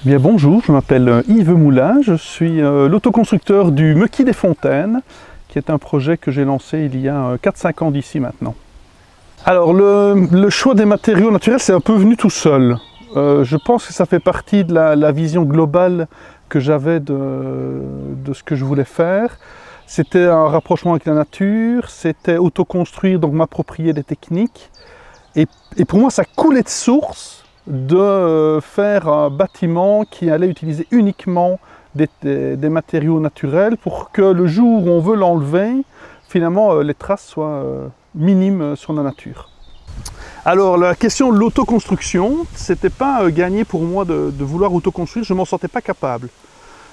Bien, bonjour, je m'appelle Yves Moulin, je suis l'autoconstructeur du Mequis des Fontaines, qui est un projet que j'ai lancé il y a 4-5 ans d'ici maintenant. Alors le choix des matériaux naturels, c'est un peu venu tout seul. Je pense que ça fait partie de la vision globale que j'avais de ce que je voulais faire. C'était un rapprochement avec la nature, c'était autoconstruire, donc m'approprier des techniques. Et pour moi, ça coulait de source de faire un bâtiment qui allait utiliser uniquement des matériaux naturels pour que le jour où on veut l'enlever, finalement les traces soient minimes sur la nature. Alors la question de l'autoconstruction, c'était pas gagné pour moi de vouloir autoconstruire, je m'en sentais pas capable.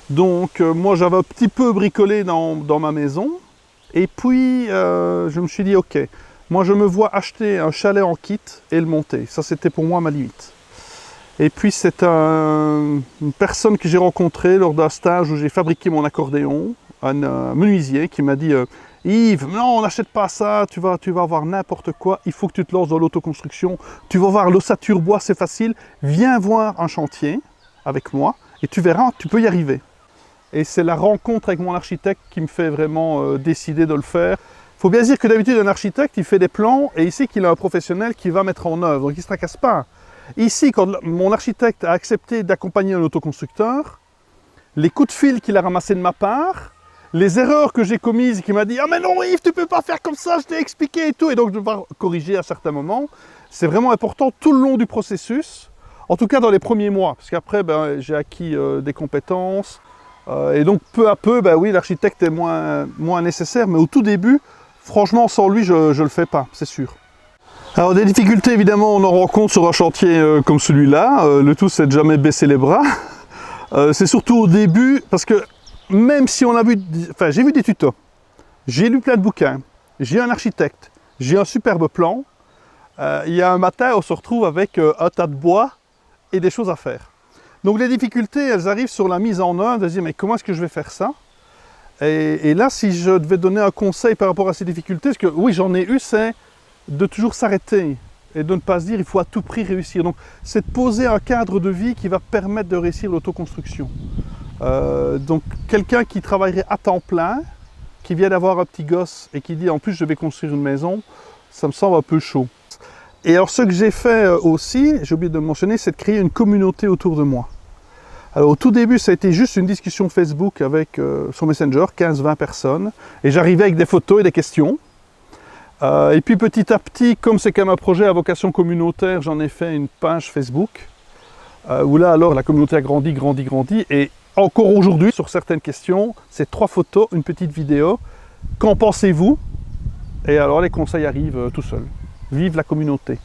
Donc moi j'avais un petit peu bricolé dans ma maison et puis je me suis dit ok, moi je me vois acheter un chalet en kit et le monter, ça c'était pour moi ma limite. Et puis c'est une personne que j'ai rencontrée lors d'un stage où j'ai fabriqué mon accordéon, un menuisier qui m'a dit Yves, non, on n'achète pas ça, tu vas avoir n'importe quoi, il faut que tu te lances dans l'autoconstruction, tu vas voir l'ossature bois, c'est facile, viens voir un chantier avec moi et tu verras, tu peux y arriver. Et c'est la rencontre avec mon architecte qui me fait vraiment décider de le faire. Il faut bien dire que d'habitude un architecte, il fait des plans et il sait qu'il a un professionnel qui va mettre en œuvre, donc il ne se tracasse pas. Ici, quand mon architecte a accepté d'accompagner un autoconstructeur, les coups de fil qu'il a ramassés de ma part, les erreurs que j'ai commises et qu'il m'a dit « Ah mais non Yves, tu ne peux pas faire comme ça, je t'ai expliqué et tout » et donc je dois corriger à certains moments. C'est vraiment important tout le long du processus, en tout cas dans les premiers mois, parce qu'après j'ai acquis des compétences et donc peu à peu, oui, l'architecte est moins nécessaire, mais au tout début, franchement, sans lui, je ne le fais pas, c'est sûr. Alors des difficultés évidemment on en rencontre sur un chantier comme celui-là, le tout c'est de jamais baisser les bras. C'est surtout au début parce que même si on a vu, j'ai vu des tutos, j'ai lu plein de bouquins, j'ai un architecte, j'ai un superbe plan, il y a un matin on se retrouve avec un tas de bois et des choses à faire. Donc les difficultés elles arrivent sur la mise en œuvre, de se dire mais comment est-ce que je vais faire ça? Et là si je devais donner un conseil par rapport à ces difficultés, parce que oui j'en ai eu, c'est de toujours s'arrêter et de ne pas se dire il faut à tout prix réussir. Donc c'est de poser un cadre de vie qui va permettre de réussir l'autoconstruction. Donc quelqu'un qui travaillerait à temps plein, qui vient d'avoir un petit gosse et qui dit en plus je vais construire une maison, ça me semble un peu chaud. Et alors ce que j'ai fait aussi, j'ai oublié de le mentionner, c'est de créer une communauté autour de moi. Alors au tout début ça a été juste une discussion Facebook avec sur Messenger, 15-20 personnes, et j'arrivais avec des photos et des questions. Et puis petit à petit, comme c'est quand même un projet à vocation communautaire, j'en ai fait une page Facebook, où là alors la communauté a grandi, et encore aujourd'hui, sur certaines questions, c'est 3 photos, une petite vidéo. Qu'en pensez-vous? Et alors les conseils arrivent tout seuls. Vive la communauté!